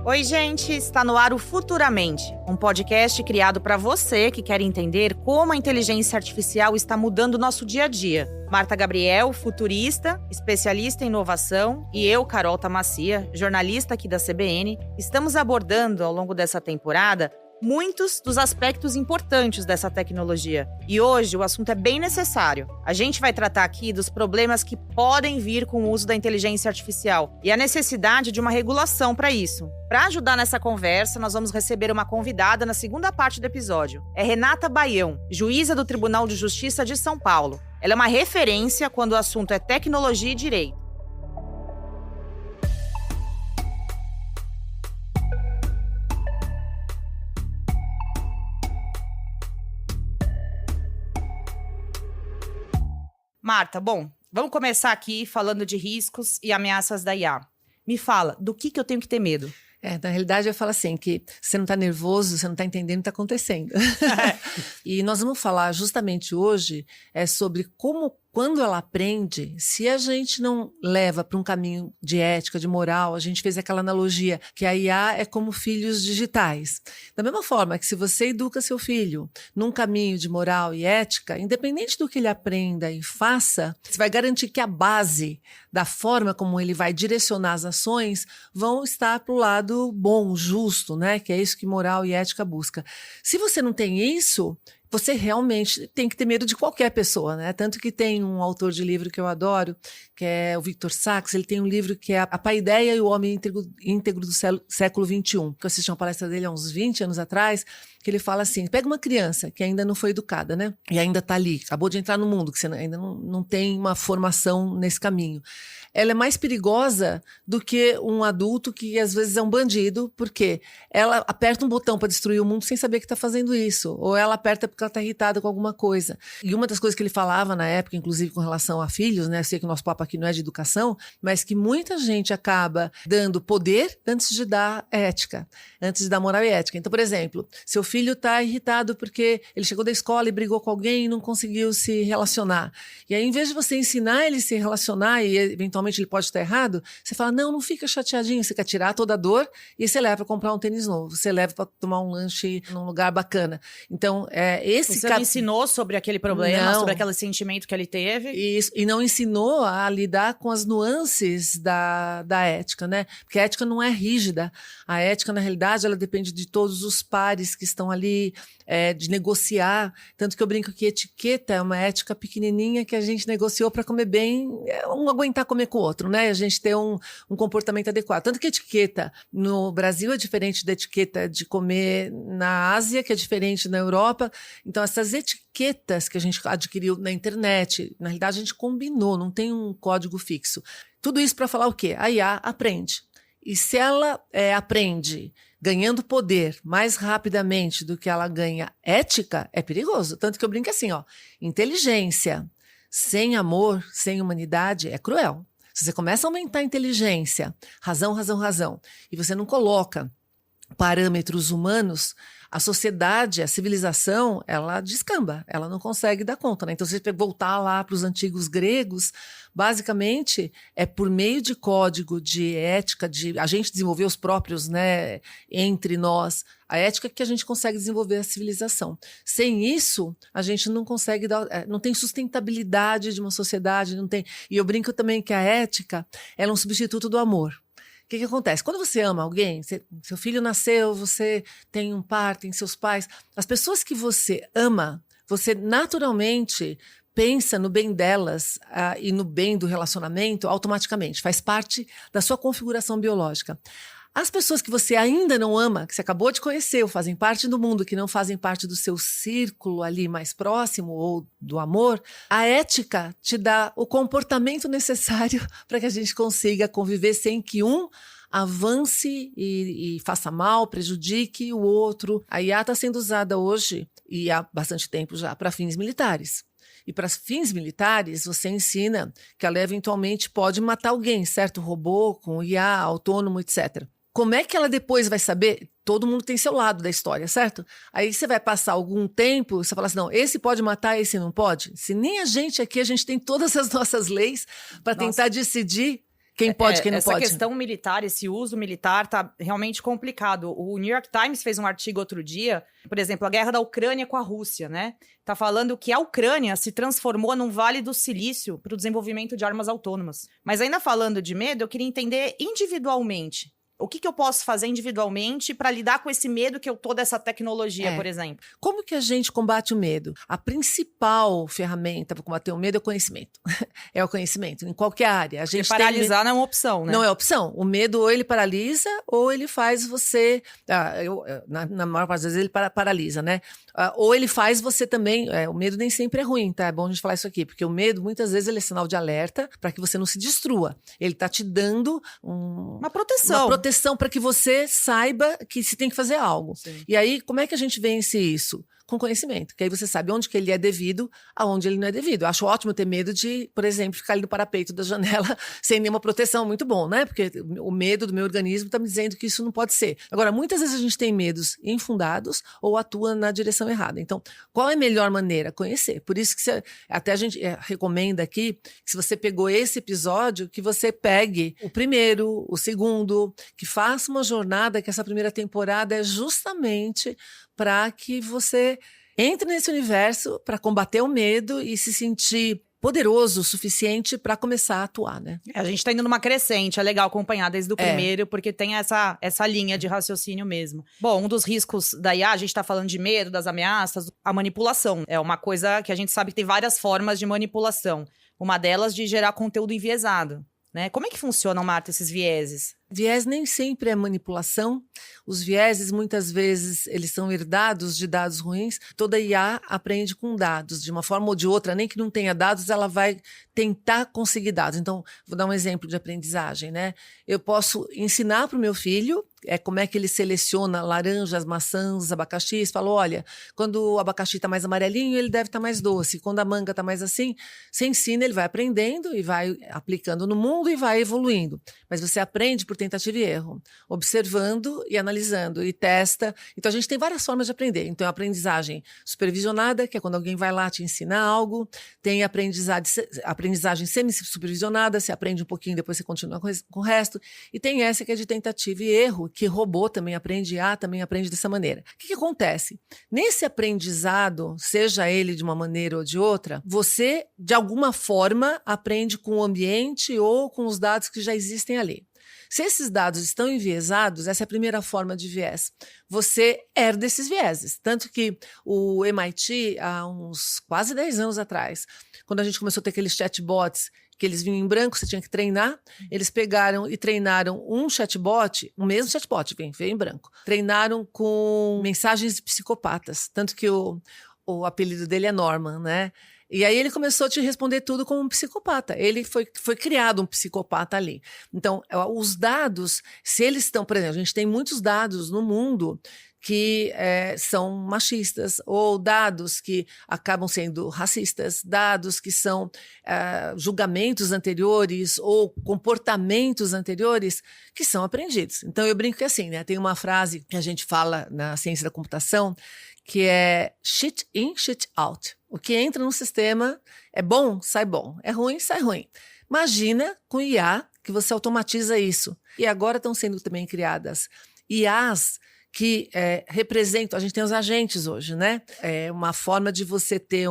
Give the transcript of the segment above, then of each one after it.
Oi, gente! Está no ar o Futuramente, um podcast criado para você que quer entender como a inteligência artificial está mudando o nosso dia a dia. Marta Gabriel, futurista, especialista em inovação, e eu, Carol Tamassia, jornalista aqui da CBN, estamos abordando ao longo dessa temporada muitos dos aspectos importantes dessa tecnologia. E hoje o assunto é bem necessário. A gente vai tratar aqui dos problemas que podem vir com o uso da inteligência artificial e a necessidade de uma regulação para isso. Para ajudar nessa conversa, nós vamos receber uma convidada na segunda parte do episódio. É Renata Baião, juíza do Tribunal de Justiça de São Paulo. Ela é uma referência quando o assunto é tecnologia e direito. Marta, bom, vamos começar aqui falando de riscos e ameaças da IA. Me fala, do que eu tenho que ter medo? Na realidade, eu falo assim, que você não está nervoso, você não está entendendo o que está acontecendo. E nós vamos falar justamente hoje sobre como, quando ela aprende, se a gente não leva para um caminho de ética, de moral, a gente fez aquela analogia que a IA é como filhos digitais. Da mesma forma que se você educa seu filho num caminho de moral e ética, independente do que ele aprenda e faça, você vai garantir que a base da forma como ele vai direcionar as ações vão estar para o lado bom, justo, né? Que é isso que moral e ética busca. Se você não tem isso, você realmente tem que ter medo de qualquer pessoa, né? Tanto que tem um autor de livro que eu adoro, que é o Victor Sacks. Ele tem um livro que é A Paideia e o Homem Íntegro do Século XXI, que eu assisti uma palestra dele há uns 20 anos atrás, que ele fala assim, pega uma criança que ainda não foi educada, né? E ainda está ali, acabou de entrar no mundo, que você ainda não tem uma formação nesse caminho. Ela é mais perigosa do que um adulto que às vezes é um bandido, porque ela aperta um botão para destruir o mundo sem saber que está fazendo isso, ou ela aperta porque ela está irritada com alguma coisa. E uma das coisas que ele falava na época, inclusive com relação a filhos, né? Eu sei que o nosso papo aqui não é de educação, mas que muita gente acaba dando poder antes de dar ética, antes de dar moral e ética. Então, por exemplo, seu filho está irritado porque ele chegou da escola e brigou com alguém e não conseguiu se relacionar. E aí, em vez de você ensinar ele a se relacionar e eventualmente ele pode estar errado, você fala, não fica chateadinho, você quer tirar toda a dor e você leva para comprar um tênis novo, você leva para tomar um lanche num lugar bacana. Então, você não ensinou sobre aquele problema, sobre aquele sentimento que ele teve? Isso, e não ensinou a lidar com as nuances da ética, né? Porque a ética não é rígida. A ética, na realidade, ela depende de todos os pares que estão ali, de negociar. Tanto que eu brinco que etiqueta é uma ética pequenininha que a gente negociou para comer bem, um aguentar comer com o outro, né? A gente ter um comportamento adequado. Tanto que a etiqueta no Brasil é diferente da etiqueta de comer na Ásia, que é diferente na Europa. Então, essas etiquetas que a gente adquiriu na internet, na realidade a gente combinou, não tem um código fixo. Tudo isso para falar o quê? A IA aprende. E se ela aprende ganhando poder mais rapidamente do que ela ganha ética, é perigoso. Tanto que eu brinco assim, inteligência sem amor, sem humanidade, é cruel. Se você começa a aumentar a inteligência, razão, e você não coloca parâmetros humanos, a sociedade, a civilização, ela descamba, ela não consegue dar conta, né? Então, se você voltar lá para os antigos gregos, basicamente é por meio de código de ética, de a gente desenvolver os próprios, né, entre nós, a ética que a gente consegue desenvolver a civilização. Sem isso, a gente não consegue não tem sustentabilidade de uma sociedade, não tem. E eu brinco também que a ética, ela é um substituto do amor. O que acontece? Quando você ama alguém, seu filho nasceu, você tem um par, tem seus pais, as pessoas que você ama, você naturalmente pensa no bem delas e no bem do relacionamento automaticamente, faz parte da sua configuração biológica. As pessoas que você ainda não ama, que você acabou de conhecer, ou fazem parte do mundo, que não fazem parte do seu círculo ali mais próximo, ou do amor, a ética te dá o comportamento necessário para que a gente consiga conviver sem que um avance e faça mal, prejudique o outro. A IA está sendo usada hoje, e há bastante tempo já, para fins militares. E para fins militares, você ensina que ela eventualmente pode matar alguém, certo? Robô, com IA, autônomo, etc. Como é que ela depois vai saber? Todo mundo tem seu lado da história, certo? Aí você vai passar algum tempo, você fala assim, não, esse pode matar, esse não pode. Se nem a gente aqui, a gente tem todas as nossas leis para tentar decidir Quem pode, quem não essa pode. Essa questão militar, esse uso militar tá realmente complicado. O New York Times fez um artigo outro dia, por exemplo, a guerra da Ucrânia com a Rússia, né? Tá falando que a Ucrânia se transformou num vale do silício para o desenvolvimento de armas autônomas. Mas ainda falando de medo, eu queria entender individualmente. O que eu posso fazer individualmente para lidar com esse medo que eu tô dessa tecnologia, por exemplo? Como que a gente combate o medo? A principal ferramenta para combater o medo é o conhecimento. É o conhecimento, em qualquer área. A gente paralisar não é uma opção, né? Não é opção. O medo ou ele paralisa ou ele faz você... na maior parte das vezes ele paralisa, né? Ou ele faz você também... o medo nem sempre é ruim, tá? É bom a gente falar isso aqui, porque o medo muitas vezes ele é sinal de alerta para que você não se destrua. Ele tá te dando uma proteção. Uma proteção para que você saiba que se tem que fazer algo. Sim. E aí, como é que a gente vence isso? Com conhecimento, que aí você sabe onde que ele é devido, aonde ele não é devido. Eu acho ótimo ter medo de, por exemplo, ficar ali no parapeito da janela sem nenhuma proteção, muito bom, né? Porque o medo do meu organismo está me dizendo que isso não pode ser. Agora, muitas vezes a gente tem medos infundados ou atua na direção errada. Então, qual é a melhor maneira? Conhecer. Por isso que até a gente recomenda aqui, que se você pegou esse episódio, que você pegue o primeiro, o segundo, que faça uma jornada, que essa primeira temporada é justamente para que você entre nesse universo para combater o medo e se sentir poderoso o suficiente para começar a atuar, né? A gente tá indo numa crescente, é legal acompanhar desde o primeiro, porque tem essa linha de raciocínio mesmo. Bom, um dos riscos da IA, a gente tá falando de medo, das ameaças, a manipulação. É uma coisa que a gente sabe que tem várias formas de manipulação. Uma delas de gerar conteúdo enviesado, né? Como é que funcionam, Marta, esses vieses? Viés nem sempre é manipulação. Os vieses, muitas vezes, eles são herdados de dados ruins. Toda IA aprende com dados, de uma forma ou de outra. Nem que não tenha dados, ela vai tentar conseguir dados. Então, vou dar um exemplo de aprendizagem, né? Eu posso ensinar para o meu filho como é que ele seleciona laranjas, maçãs, abacaxis. Falo, olha, quando o abacaxi está mais amarelinho, ele deve estar mais doce. Quando a manga está mais assim, você ensina, ele vai aprendendo e vai aplicando no mundo e vai evoluindo. Mas você aprende por tentativa e erro, observando e analisando e testa. Então, a gente tem várias formas de aprender. Então, a aprendizagem supervisionada, que é quando alguém vai lá te ensinar algo. Tem a aprendizagem semi-supervisionada, você aprende um pouquinho, depois você continua com o resto. E tem essa que é de tentativa e erro, que robô também aprende, IA também aprende dessa maneira. O que acontece? Nesse aprendizado, seja ele de uma maneira ou de outra, você, de alguma forma, aprende com o ambiente ou com os dados que já existem ali. Se esses dados estão enviesados, essa é a primeira forma de viés. Você herda esses vieses. Tanto que o MIT, há uns quase 10 anos atrás, quando a gente começou a ter aqueles chatbots que eles vinham em branco, você tinha que treinar, eles pegaram e treinaram um chatbot, o mesmo chatbot, veio em branco, treinaram com mensagens de psicopatas. Tanto que o apelido dele é Norman, né? E aí ele começou a te responder tudo como um psicopata. Ele foi criado um psicopata ali. Então, os dados, se eles estão... Por exemplo, a gente tem muitos dados no mundo que são machistas, ou dados que acabam sendo racistas, dados que são julgamentos anteriores ou comportamentos anteriores que são aprendidos. Então, eu brinco que assim, né? Tem uma frase que a gente fala na ciência da computação que é shit in, shit out. O que entra no sistema é bom, sai bom. É ruim, sai ruim. Imagina com IA que você automatiza isso. E agora estão sendo também criadas IAs que representam... A gente tem os agentes hoje, né? É uma forma de você ter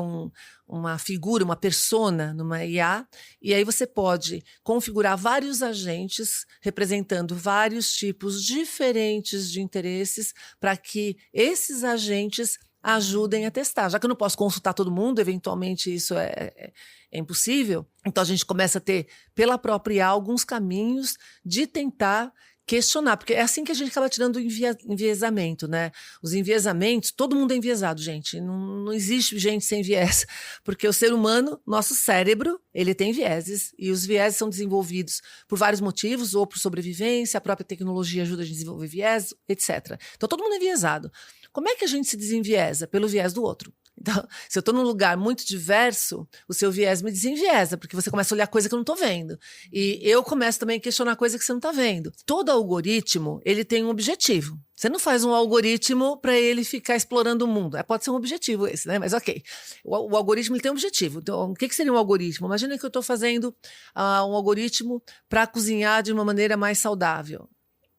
uma figura, uma persona numa IA, e aí você pode configurar vários agentes representando vários tipos diferentes de interesses para que esses agentes ajudem a testar. Já que eu não posso consultar todo mundo, eventualmente isso é impossível, então a gente começa a ter, pela própria IA, alguns caminhos de tentar questionar, porque é assim que a gente acaba tirando o enviesamento, né? Os enviesamentos, todo mundo é enviesado, gente. Não existe gente sem viés, porque o ser humano, nosso cérebro, ele tem vieses, e os vieses são desenvolvidos por vários motivos, ou por sobrevivência, a própria tecnologia ajuda a desenvolver viés, etc. Então todo mundo é enviesado. Como é que a gente se desenviesa? Pelo viés do outro. Então, se eu estou num lugar muito diverso, o seu viés me desenviesa, porque você começa a olhar coisa que eu não estou vendo. E eu começo também a questionar coisa que você não está vendo. Todo algoritmo, ele tem um objetivo. Você não faz um algoritmo para ele ficar explorando o mundo. Pode ser um objetivo esse, né? Mas ok. O algoritmo ele tem um objetivo. Então, o que seria um algoritmo? Imagina que eu estou fazendo um algoritmo para cozinhar de uma maneira mais saudável.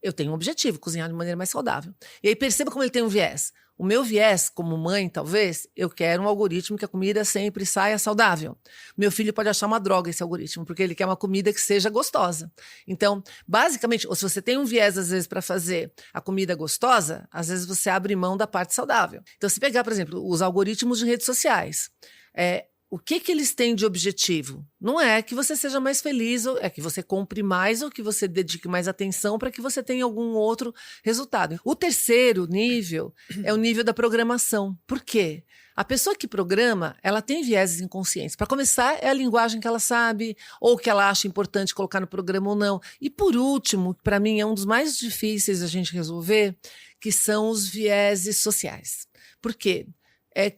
Eu tenho um objetivo, cozinhar de maneira mais saudável. E aí perceba como ele tem um viés. O meu viés, como mãe, talvez, eu quero um algoritmo que a comida sempre saia saudável. Meu filho pode achar uma droga esse algoritmo, porque ele quer uma comida que seja gostosa. Então, basicamente, ou se você tem um viés, às vezes, para fazer a comida gostosa, às vezes você abre mão da parte saudável. Então, se pegar, por exemplo, os algoritmos de redes sociais, o que eles têm de objetivo? Não é que você seja mais feliz, ou é que você compre mais ou que você dedique mais atenção para que você tenha algum outro resultado. O terceiro nível é o nível da programação. Por quê? A pessoa que programa, ela tem vieses inconscientes. Para começar, é a linguagem que ela sabe ou que ela acha importante colocar no programa ou não. E por último, para mim é um dos mais difíceis a gente resolver, que são os vieses sociais. Por quê?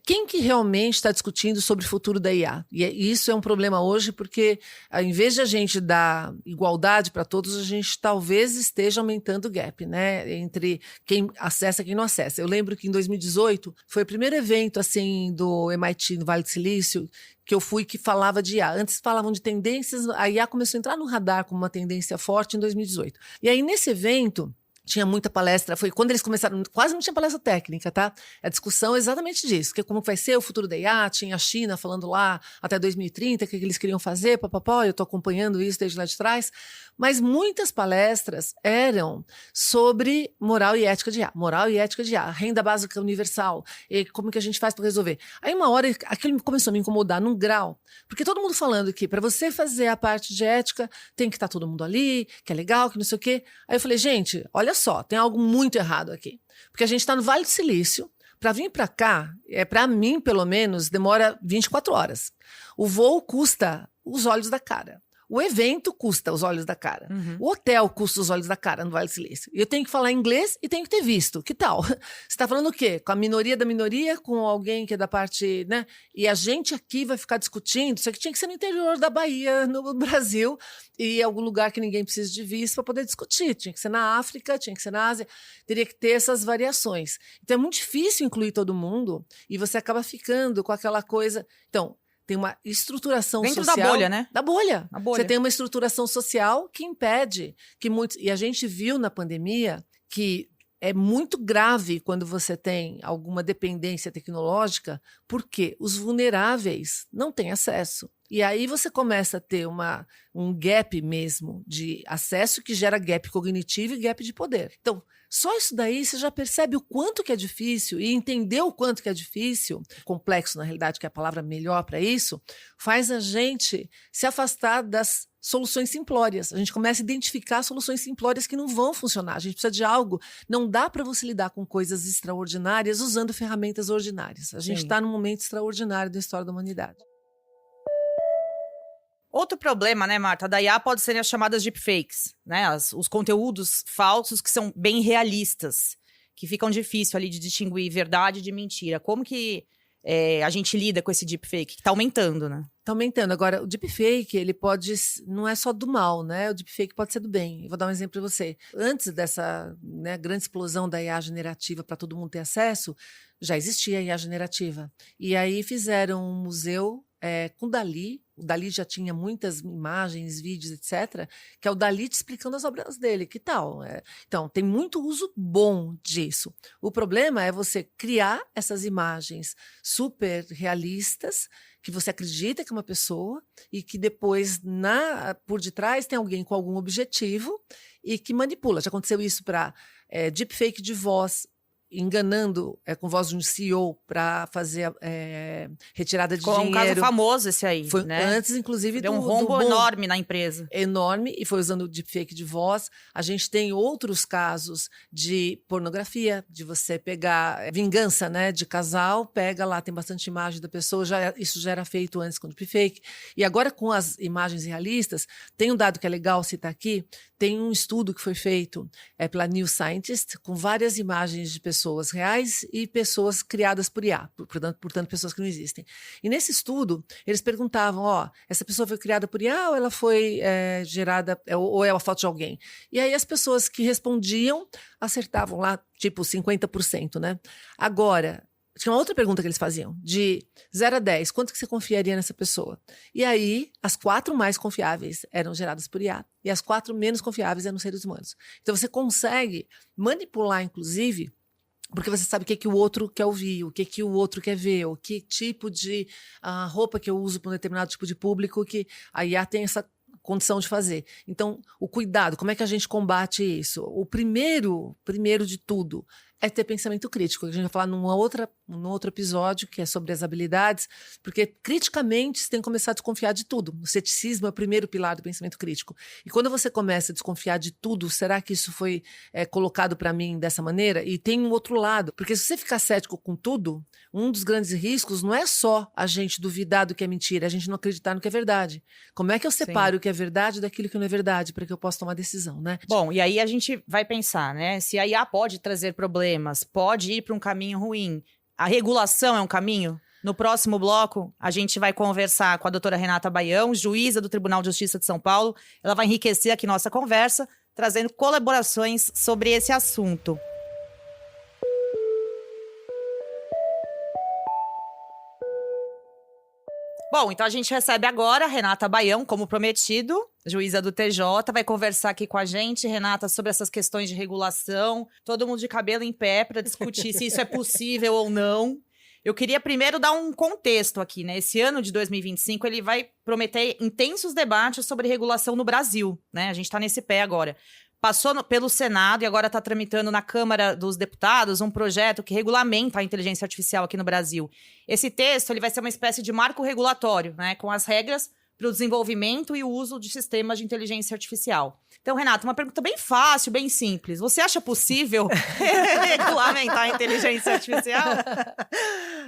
Quem que realmente está discutindo sobre o futuro da IA? E isso é um problema hoje porque, em vez de a gente dar igualdade para todos, a gente talvez esteja aumentando o gap, né, entre quem acessa e quem não acessa. Eu lembro que em 2018 foi o primeiro evento assim, do MIT, no Vale do Silício, que eu fui que falava de IA. Antes falavam de tendências, a IA começou a entrar no radar como uma tendência forte em 2018. E aí, nesse evento, tinha muita palestra, foi quando eles começaram, quase não tinha palestra técnica, tá? A discussão é exatamente disso, que como vai ser o futuro da IA, tinha a China falando lá até 2030, o que eles queriam fazer, papapá, eu estou acompanhando isso desde lá de trás, mas muitas palestras eram sobre moral e ética de IA, renda básica universal, e como que a gente faz para resolver. Aí uma hora, aquilo começou a me incomodar num grau, porque todo mundo falando que para você fazer a parte de ética, tem que estar todo mundo ali, que é legal, que não sei o quê. Aí eu falei, gente, olha só, tem algo muito errado aqui. Porque a gente está no Vale do Silício, para vir para cá, para mim, pelo menos, demora 24 horas. O voo custa os olhos da cara. O evento custa os olhos da cara. Uhum. O hotel custa os olhos da cara no Vale do Silício. E eu tenho que falar inglês e tenho que ter visto. Que tal? Você está falando o quê? Com a minoria da minoria? Com alguém que é da parte, né? E a gente aqui vai ficar discutindo. Isso aqui tinha que ser no interior da Bahia, no Brasil, e em algum lugar que ninguém precisa de visto para poder discutir. Tinha que ser na África, tinha que ser na Ásia. Teria que ter essas variações. Então é muito difícil incluir todo mundo e você acaba ficando com aquela coisa. Então, tem uma estruturação dentro social... da bolha, né? Da bolha. A bolha. Você tem uma estruturação social que impede que muitos... E a gente viu na pandemia que é muito grave quando você tem alguma dependência tecnológica, porque os vulneráveis não têm acesso. E aí você começa a ter um gap mesmo de acesso que gera gap cognitivo e gap de poder. Então, só isso daí você já percebe o quanto que é difícil e entender o quanto que é difícil, complexo na realidade, que é a palavra melhor para isso, faz a gente se afastar das soluções simplórias. A gente começa a identificar soluções simplórias que não vão funcionar. A gente precisa de algo. Não dá para você lidar com coisas extraordinárias usando ferramentas ordinárias. A gente está num momento extraordinário da história da humanidade. Outro problema, né, Marta, da IA pode ser as chamadas deepfakes, né? Os conteúdos falsos que são bem realistas, que ficam difícil ali de distinguir verdade de mentira. Como que a gente lida com esse deepfake, que está aumentando, né? Está aumentando. Agora, o deepfake, ele pode... Não é só do mal, né? O deepfake pode ser do bem. Eu vou dar um exemplo para você. Antes dessa, né, grande explosão da IA generativa para todo mundo ter acesso, já existia a IA generativa. E aí fizeram um museu com Dalí. O Dalí já tinha muitas imagens, vídeos, etc., que é o Dalí te explicando as obras dele. Que tal? Então, tem muito uso bom disso. O problema é você criar essas imagens super realistas, que você acredita que é uma pessoa, e que depois, por detrás, tem alguém com algum objetivo e que manipula. Já aconteceu isso para deepfake de voz, enganando com voz de um CEO para fazer retirada de dinheiro. Um caso famoso esse aí, foi, né? Antes, inclusive, deu um rombo enorme na empresa. Enorme, e foi usando o deepfake de voz. A gente tem outros casos de pornografia, de você pegar vingança, né, de casal, pega lá, tem bastante imagem da pessoa, isso já era feito antes com o deepfake. E agora, com as imagens realistas, tem um dado que é legal citar aqui, tem um estudo que foi feito pela New Scientist, com várias imagens de pessoas pessoas reais e pessoas criadas por IA, portanto, pessoas que não existem. E nesse estudo, eles perguntavam, essa pessoa foi criada por IA ou ela foi gerada, ou é a foto de alguém? E aí as pessoas que respondiam acertavam lá, tipo 50%, né? Agora, tinha uma outra pergunta que eles faziam, de 0 a 10, quanto que você confiaria nessa pessoa? E aí, as 4 mais confiáveis eram geradas por IA, e as 4 menos confiáveis eram seres humanos. Então, você consegue manipular, inclusive, porque você sabe o que o outro quer ouvir, o que o outro quer ver, o que tipo de roupa que eu uso para um determinado tipo de público, que a IA tem essa condição de fazer. Então, o cuidado, como é que a gente combate isso? O primeiro de tudo é ter pensamento crítico. A gente vai falar num outro episódio, que é sobre as habilidades, porque criticamente você tem que começar a desconfiar de tudo. O ceticismo é o primeiro pilar do pensamento crítico. E quando você começa a desconfiar de tudo, será que isso foi colocado para mim dessa maneira? E tem um outro lado, porque se você ficar cético com tudo, um dos grandes riscos não é só a gente duvidar do que é mentira, a gente não acreditar no que é verdade. Como é que eu separo o que é verdade daquilo que não é verdade, para que eu possa tomar decisão, né? Bom, e aí a gente vai pensar, né? Se a IA pode trazer problemas, pode ir para um caminho ruim, a regulação é um caminho? No próximo bloco, a gente vai conversar com a doutora Renata Baião, juíza do Tribunal de Justiça de São Paulo. Ela vai enriquecer aqui nossa conversa, trazendo colaborações sobre esse assunto. Bom, então a gente recebe agora a Renata Baião, como prometido, juíza do TJ, vai conversar aqui com a gente, Renata, sobre essas questões de regulação, todo mundo de cabelo em pé para discutir se isso é possível ou não. Eu queria primeiro dar um contexto aqui, né? Esse ano de 2025, ele vai prometer intensos debates sobre regulação no Brasil, né? A gente está nesse pé agora. Passou pelo Senado e agora está tramitando na Câmara dos Deputados um projeto que regulamenta a inteligência artificial aqui no Brasil. Esse texto ele vai ser uma espécie de marco regulatório, né, com as regras para o desenvolvimento e o uso de sistemas de inteligência artificial. Então, Renata, uma pergunta bem fácil, bem simples. Você acha possível regulamentar a inteligência artificial?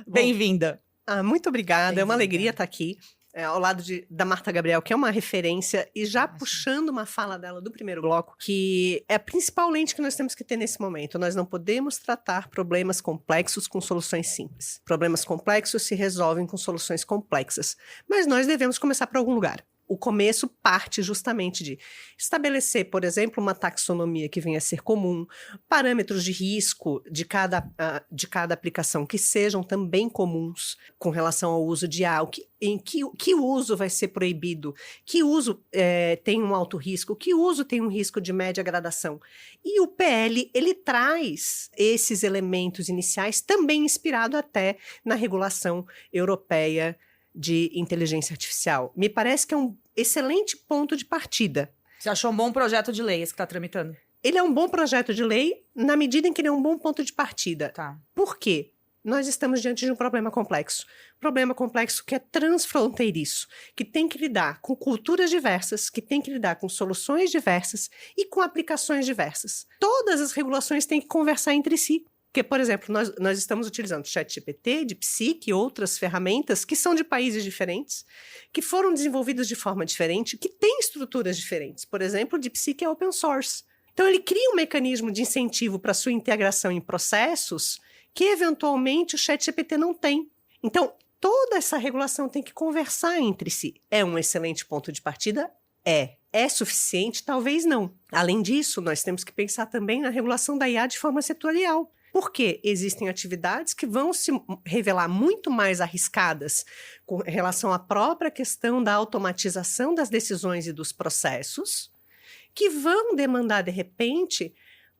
Bem-vinda. Muito obrigada, é uma alegria estar aqui. Ao lado da Marta Gabriel, que é uma referência, e já puxando uma fala dela do primeiro bloco, que é a principal lente que nós temos que ter nesse momento. Nós não podemos tratar problemas complexos com soluções simples. Problemas complexos se resolvem com soluções complexas. Mas nós devemos começar por algum lugar. O começo parte justamente de estabelecer, por exemplo, uma taxonomia que venha a ser comum, parâmetros de risco de cada aplicação que sejam também comuns com relação ao uso de IA, que uso vai ser proibido, que uso tem um alto risco, que uso tem um risco de média gradação. E o PL, ele traz esses elementos iniciais também inspirado até na regulação europeia de inteligência artificial. Me parece que é um excelente ponto de partida. Você achou um bom projeto de lei esse que está tramitando? Ele é um bom projeto de lei na medida em que ele é um bom ponto de partida. Tá. Por quê? Nós estamos diante de um problema complexo. Problema complexo que é transfronteiriço, que tem que lidar com culturas diversas, que tem que lidar com soluções diversas e com aplicações diversas. Todas as regulações têm que conversar entre si. Porque, por exemplo, nós estamos utilizando ChatGPT, DeepSeek e outras ferramentas que são de países diferentes, que foram desenvolvidas de forma diferente, que têm estruturas diferentes. Por exemplo, o DeepSeek é open source. Então, ele cria um mecanismo de incentivo para sua integração em processos que, eventualmente, o ChatGPT não tem. Então, toda essa regulação tem que conversar entre si. É um excelente ponto de partida? É suficiente? Talvez não. Além disso, nós temos que pensar também na regulação da IA de forma setorial. Porque existem atividades que vão se revelar muito mais arriscadas com relação à própria questão da automatização das decisões e dos processos, que vão demandar, de repente,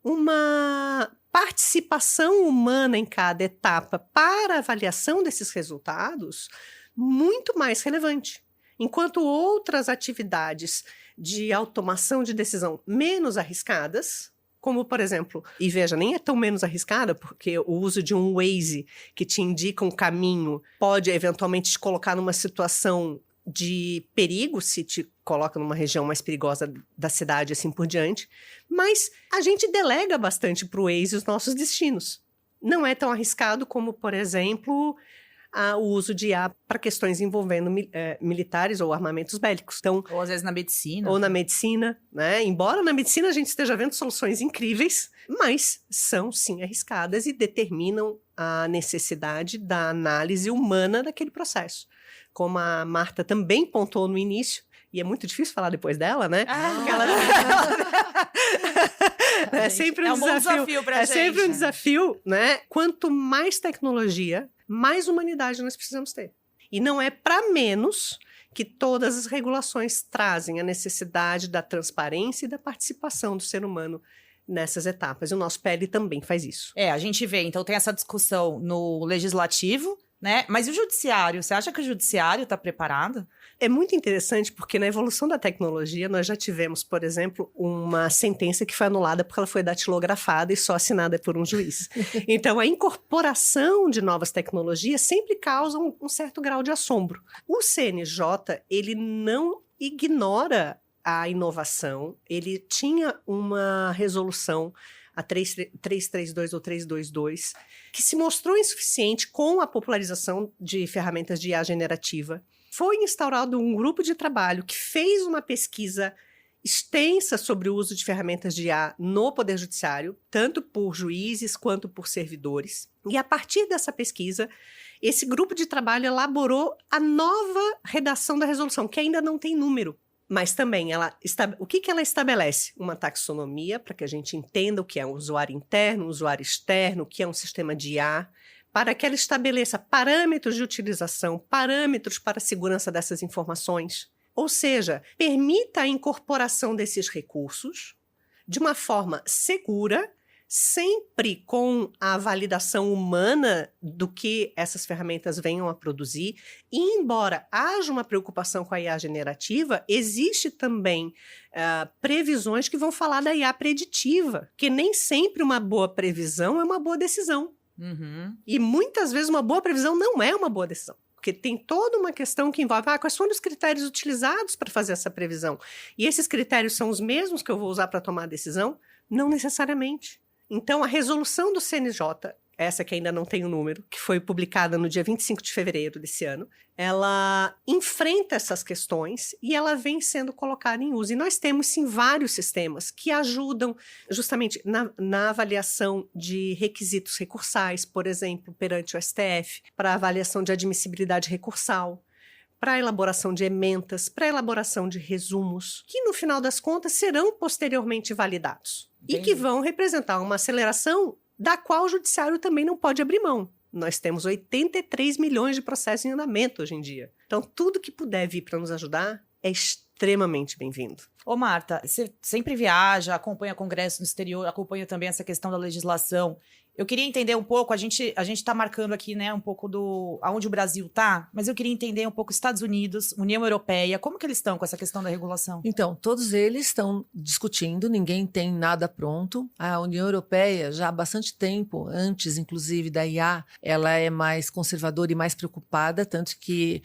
uma participação humana em cada etapa para a avaliação desses resultados muito mais relevante. Enquanto outras atividades de automação de decisão menos arriscadas, como, por exemplo, e veja, nem é tão menos arriscada, porque o uso de um Waze que te indica um caminho pode eventualmente te colocar numa situação de perigo, se te coloca numa região mais perigosa da cidade, assim por diante. Mas a gente delega bastante para o Waze os nossos destinos. Não é tão arriscado como, por exemplo, o uso de IA para questões envolvendo militares ou armamentos bélicos. Então, ou às vezes na medicina. Ou na medicina, né? Embora na medicina a gente esteja vendo soluções incríveis, mas são sim arriscadas e determinam a necessidade da análise humana daquele processo. Como a Marta também pontuou no início, e é muito difícil falar depois dela, né? Porque ela... é sempre um desafio pra gente. É sempre um desafio, né? Quanto mais tecnologia, mais humanidade nós precisamos ter. E não é para menos que todas as regulações trazem a necessidade da transparência e da participação do ser humano nessas etapas. E o nosso PL também faz isso. A gente vê, então tem essa discussão no legislativo, né? Mas e o judiciário? Você acha que o judiciário está preparado? É muito interessante porque na evolução da tecnologia nós já tivemos, por exemplo, uma sentença que foi anulada porque ela foi datilografada e só assinada por um juiz. Então a incorporação de novas tecnologias sempre causa um certo grau de assombro. O CNJ, ele não ignora a inovação, ele tinha uma resolução, a 332 ou 322, que se mostrou insuficiente com a popularização de ferramentas de IA generativa. Foi instaurado um grupo de trabalho que fez uma pesquisa extensa sobre o uso de ferramentas de IA no Poder Judiciário, tanto por juízes quanto por servidores. E a partir dessa pesquisa, esse grupo de trabalho elaborou a nova redação da resolução, que ainda não tem número. Mas também, o que ela estabelece? Uma taxonomia, para que a gente entenda o que é um usuário interno, um usuário externo, o que é um sistema de IA, para que ela estabeleça parâmetros de utilização, parâmetros para a segurança dessas informações. Ou seja, permita a incorporação desses recursos de uma forma segura, sempre com a validação humana do que essas ferramentas venham a produzir. E embora haja uma preocupação com a IA generativa, existe também previsões que vão falar da IA preditiva, que nem sempre uma boa previsão é uma boa decisão. Uhum. E muitas vezes uma boa previsão não é uma boa decisão. Porque tem toda uma questão que envolve quais foram os critérios utilizados para fazer essa previsão. E esses critérios são os mesmos que eu vou usar para tomar a decisão? Não necessariamente. Então, a resolução do CNJ, essa que ainda não tem o número, que foi publicada no dia 25 de fevereiro desse ano, ela enfrenta essas questões e ela vem sendo colocada em uso. E nós temos, sim, vários sistemas que ajudam justamente na avaliação de requisitos recursais, por exemplo, perante o STF, para avaliação de admissibilidade recursal, para a elaboração de ementas, para a elaboração de resumos, que no final das contas serão posteriormente validados. Entendi. E que vão representar uma aceleração da qual o judiciário também não pode abrir mão. Nós temos 83 milhões de processos em andamento hoje em dia. Então, tudo que puder vir para nos ajudar é extremamente bem-vindo. Ô Marta, você sempre viaja, acompanha congresso no exterior, acompanha também essa questão da legislação. Eu queria entender um pouco, a gente está marcando aqui, né, um pouco aonde o Brasil está, mas eu queria entender um pouco Estados Unidos, União Europeia, como que eles estão com essa questão da regulação? Então, todos eles estão discutindo, ninguém tem nada pronto. A União Europeia, já há bastante tempo, antes inclusive da IA, ela é mais conservadora e mais preocupada, tanto que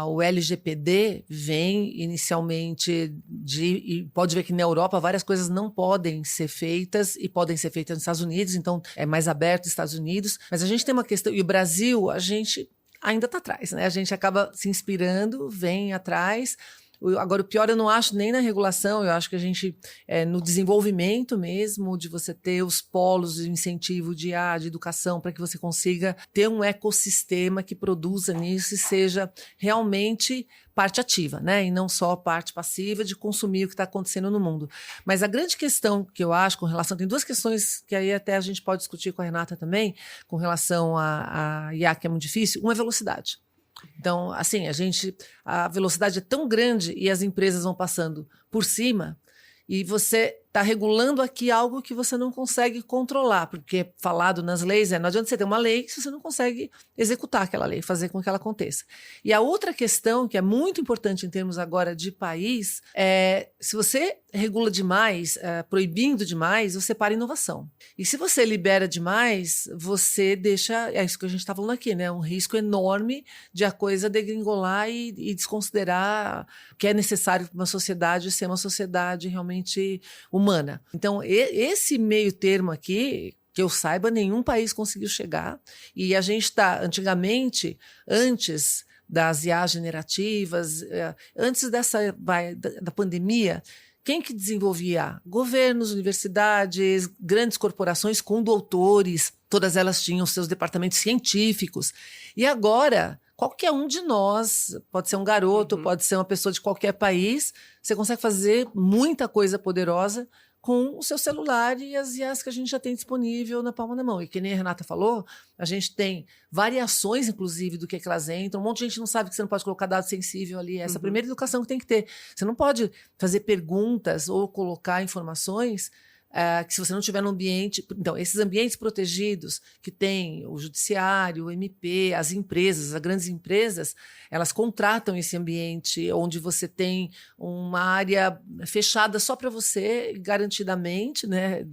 o LGPD vem inicialmente e pode ver que na Europa várias coisas não podem ser feitas e podem ser feitas nos Estados Unidos, então é mais aberto nos Estados Unidos, mas a gente tem uma questão, e o Brasil, a gente ainda está atrás, né? A gente acaba se inspirando, vem atrás. Agora, o pior eu não acho nem na regulação, eu acho que a gente, no desenvolvimento mesmo, de você ter os polos de incentivo de educação, para que você consiga ter um ecossistema que produza nisso e seja realmente parte ativa, né? E não só parte passiva de consumir o que está acontecendo no mundo. Mas a grande questão que eu acho com relação... Tem duas questões que aí até a gente pode discutir com a Renata também, com relação a IA, que é muito difícil. Uma é velocidade. Então, assim, a velocidade é tão grande e as empresas vão passando por cima e você está regulando aqui algo que você não consegue controlar, porque falado nas leis não adianta você ter uma lei se você não consegue executar aquela lei, fazer com que ela aconteça. E a outra questão, que é muito importante em termos agora de país, é se você regula demais, proibindo demais, você para a inovação. E se você libera demais, você deixa, é isso que a gente está falando aqui, né? Um risco enorme de a coisa degringolar e desconsiderar que é necessário para uma sociedade ser uma sociedade realmente humana. Então, esse meio termo aqui, Que eu saiba, nenhum país conseguiu chegar. E a gente está, antigamente, antes das IAs generativas, antes da pandemia, quem que desenvolvia? Governos, universidades, grandes corporações com doutores, todas elas tinham seus departamentos científicos. E agora, qualquer um de nós, pode ser um garoto, pode ser uma pessoa de qualquer país, você consegue fazer muita coisa poderosa com o seu celular e as IAs que a gente já tem disponível na palma da mão. E que nem a Renata falou, a gente tem variações, inclusive, do que elas entram. Um monte de gente não sabe que você não pode colocar dado sensível ali. Essa é a primeira educação que tem que ter. Você não pode fazer perguntas ou colocar informações que se você não tiver no ambiente... Então, esses ambientes protegidos que tem o judiciário, o MP, as empresas, as grandes empresas, elas contratam esse ambiente onde você tem uma área fechada só para você, garantidamente, né,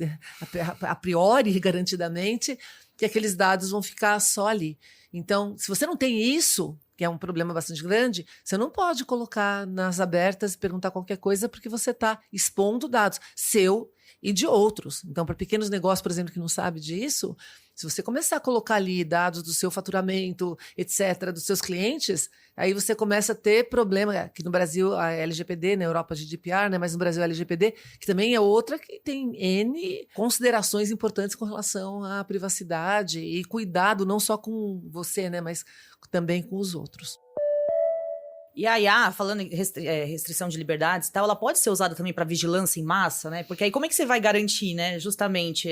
a priori, garantidamente, que aqueles dados vão ficar só ali. Então, se você não tem isso, que é um problema bastante grande, você não pode colocar nas abertas e perguntar qualquer coisa porque você está expondo dados seu e de outros. Então, para pequenos negócios, por exemplo, que não sabe disso, se você começar a colocar ali dados do seu faturamento, etc., dos seus clientes, aí você começa a ter problema. Aqui no Brasil, a LGPD, na Europa, a GDPR, né? Mas no Brasil, a LGPD, que também é outra que tem N considerações importantes com relação à privacidade e cuidado não só com você, né? Mas também com os outros. E a IA, falando em restrição de liberdades e tal, ela pode ser usada também para vigilância em massa, né? Porque aí como é que você vai garantir, né, justamente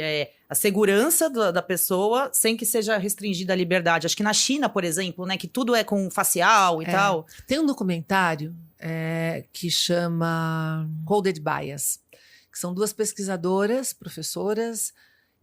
a segurança da pessoa sem que seja restringida a liberdade? Acho que na China, por exemplo, né, que tudo é com facial e tal. Tem um documentário que chama Coded Bias, que são duas pesquisadoras, professoras,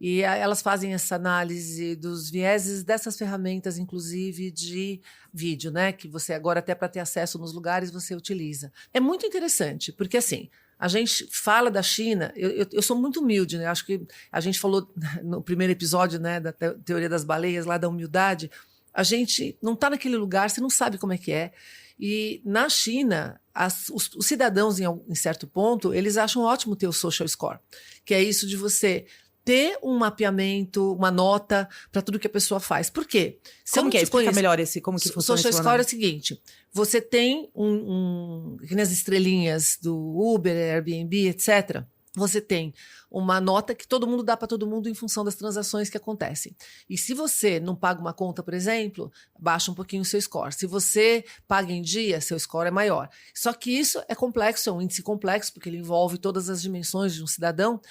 e elas fazem essa análise dos vieses dessas ferramentas, inclusive de vídeo, né? Que você agora, até para ter acesso nos lugares, você utiliza. É muito interessante, porque assim, a gente fala da China, eu sou muito humilde, né? Acho que a gente falou no primeiro episódio, né, da teoria das baleias, lá da humildade. A gente não está naquele lugar, você não sabe como é que é. E na China, os cidadãos, em certo ponto, eles acham ótimo ter o social score, que é isso de você ter um mapeamento, uma nota para tudo que a pessoa faz. Por quê? Como que é? Explica melhor como que funciona. O social score é o seguinte, você tem que nas estrelinhas do Uber, Airbnb, etc., você tem uma nota que todo mundo dá para todo mundo em função das transações que acontecem. E se você não paga uma conta, por exemplo, baixa um pouquinho o seu score. Se você paga em dia, seu score é maior. Só que isso é complexo, é um índice complexo, porque ele envolve todas as dimensões de um cidadão.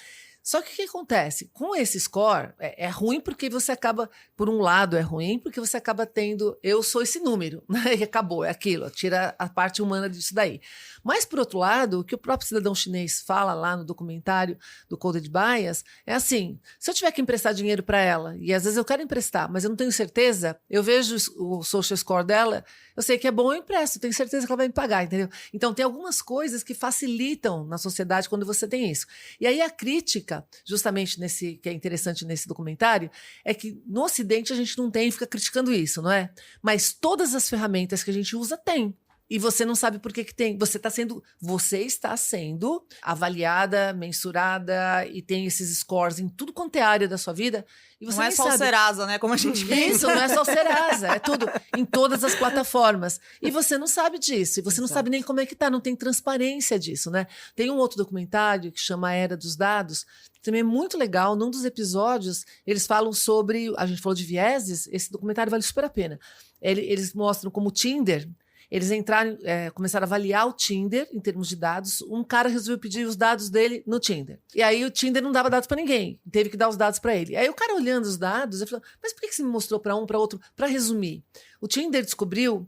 Só que o que acontece? Com esse score, é ruim porque você acaba, por um lado é ruim, porque você acaba tendo, eu sou esse número, né? E acabou, é aquilo, tira a parte humana disso daí. Mas, por outro lado, o que o próprio cidadão chinês fala lá no documentário do Coded Bias é assim, se eu tiver que emprestar dinheiro para ela, e às vezes eu quero emprestar, mas eu não tenho certeza, eu vejo o social score dela, eu sei que é bom, eu empresto, eu tenho certeza que ela vai me pagar, entendeu? Então, tem algumas coisas que facilitam na sociedade quando você tem isso. E aí a crítica, justamente que é interessante nesse documentário, é que no Ocidente a gente não tem e fica criticando isso, não é? Mas todas as ferramentas que a gente usa tem. E você não sabe por que tem. Você está sendo avaliada, mensurada e tem esses scores em tudo quanto é área da sua vida. E você não é só o Serasa, né? Como a gente pensa. Isso, não é só o Serasa. É tudo, em todas as plataformas. E você não sabe disso. E você não sabe nem como é que tá. Não tem transparência disso, né? Tem um outro documentário que chama A Era dos Dados, que também é muito legal. Num dos episódios, eles falam sobre... A gente falou de vieses. Esse documentário vale super a pena. Eles mostram como o Tinder... Eles entraram, começaram a avaliar o Tinder em termos de dados. Um cara resolveu pedir os dados dele no Tinder. E aí o Tinder não dava dados para ninguém. Teve que dar os dados para ele. Aí o cara olhando os dados, ele falou, mas por que você me mostrou para um, para outro? Para resumir, o Tinder descobriu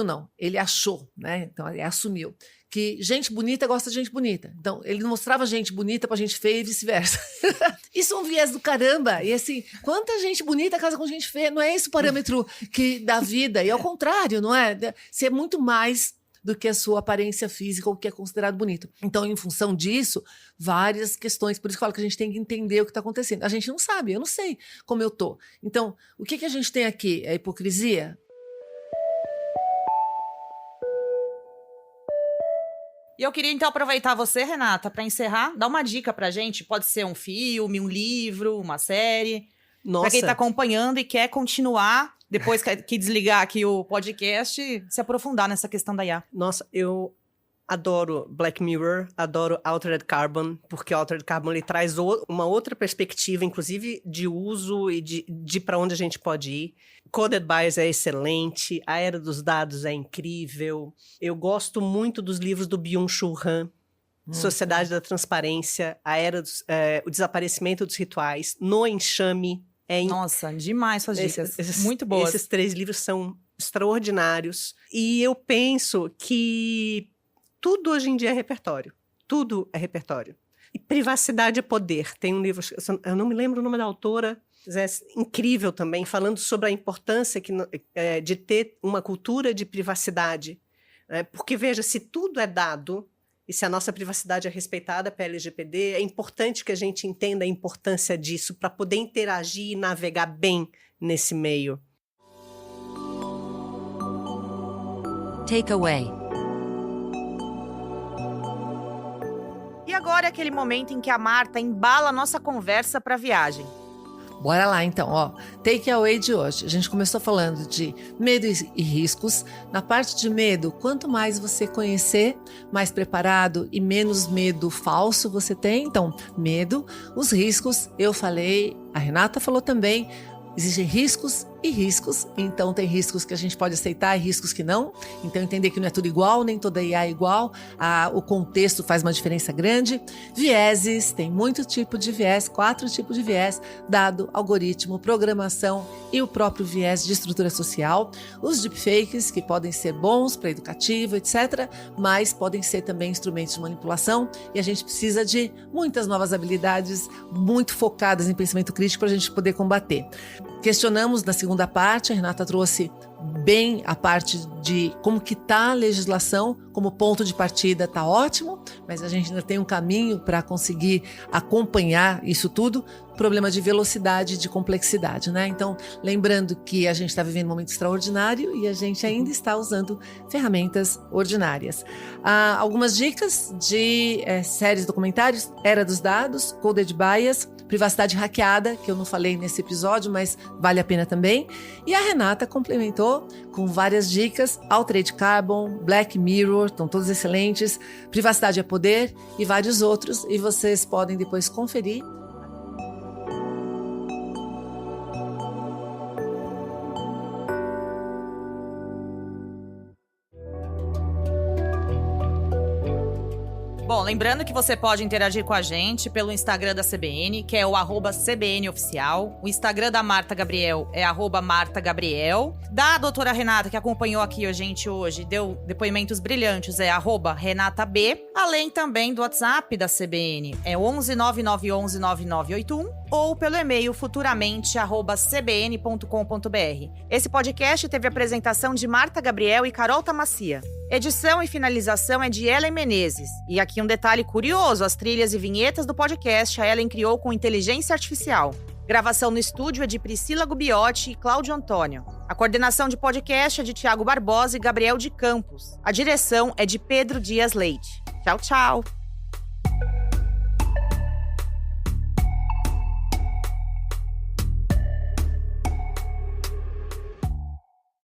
não, ele achou, né? Então ele assumiu que gente bonita gosta de gente bonita. Então, ele não mostrava gente bonita pra gente feia e vice-versa. Isso é um viés do caramba. E assim, quanta gente bonita casa com gente feia? Não é esse o parâmetro da vida. E ao contrário, não é? Você é muito mais do que a sua aparência física ou o que é considerado bonito. Então, em função disso, várias questões. Por isso que eu falo que a gente tem que entender o que está acontecendo. A gente não sabe, eu não sei como eu tô. Então, o que a gente tem aqui? É a hipocrisia? E eu queria, então, aproveitar você, Renata, para encerrar, dar uma dica pra gente. Pode ser um filme, um livro, uma série. Nossa. Pra quem tá acompanhando e quer continuar, depois que desligar aqui o podcast, se aprofundar nessa questão da IA. Nossa, eu adoro Black Mirror, adoro Altered Carbon, porque Altered Carbon ele traz uma outra perspectiva, inclusive de uso e de para onde a gente pode ir. Coded Bias é excelente, A Era dos Dados é incrível. Eu gosto muito dos livros do Byung-Chul Han, Sociedade da Transparência, O Desaparecimento dos Rituais, No Enxame. Nossa, demais suas dicas. Muito boas. Esses 3 livros são extraordinários. E eu penso que tudo hoje em dia é repertório. Tudo é repertório. E privacidade é poder. Tem um livro, eu não me lembro o nome da autora, mas é incrível também, falando sobre a importância de ter uma cultura de privacidade. Porque, veja, se tudo é dado, e se a nossa privacidade é respeitada pela LGPD, é importante que a gente entenda a importância disso para poder interagir e navegar bem nesse meio. Takeaway. E agora é aquele momento em que a Marta embala a nossa conversa para a viagem. Bora lá, então, ó. Takeaway de hoje. A gente começou falando de medo e riscos. Na parte de medo, quanto mais você conhecer, mais preparado e menos medo falso você tem. Então, medo, os riscos, eu falei, a Renata falou também. Existem riscos e riscos, então tem riscos que a gente pode aceitar e riscos que não. Então entender que não é tudo igual, nem toda IA é igual, o contexto faz uma diferença grande. Vieses, tem muito tipo de viés, 4 tipos de viés, dado, algoritmo, programação e o próprio viés de estrutura social. Os deepfakes, que podem ser bons para educativo, etc., mas podem ser também instrumentos de manipulação e a gente precisa de muitas novas habilidades muito focadas em pensamento crítico para a gente poder combater. Questionamos na segunda parte, a Renata trouxe bem a parte de como que está a legislação, como ponto de partida está ótimo, mas a gente ainda tem um caminho para conseguir acompanhar isso tudo, problema de velocidade e de complexidade, né? Então, lembrando que a gente está vivendo um momento extraordinário e a gente ainda está usando ferramentas ordinárias. Algumas dicas de séries documentários, Era dos Dados, Coded Bias, Privacidade Hackeada, que eu não falei nesse episódio, mas vale a pena também. E a Renata complementou com várias dicas, Altered Carbon, Black Mirror, estão todos excelentes, Privacidade é Poder e vários outros, e vocês podem depois conferir. Bom, lembrando que você pode interagir com a gente pelo Instagram da CBN, que é o @CBNOficial. O Instagram da Marta Gabriel é @MartaGabriel. Da doutora Renata, que acompanhou aqui a gente hoje, deu depoimentos brilhantes, é @RenataB. Além também do WhatsApp da CBN, é 11 9911 9981 ou pelo e-mail futuramente@cbn.com.br. Esse podcast teve a apresentação de Marta Gabriel e Carol Tamacia. Edição e finalização é de Ellen Menezes. E aqui um detalhe curioso, as trilhas e vinhetas do podcast a Ellen criou com inteligência artificial. Gravação no estúdio é de Priscila Gubiotti e Cláudio Antônio. A coordenação de podcast é de Tiago Barbosa e Gabriel de Campos. A direção é de Pedro Dias Leite. Tchau, tchau!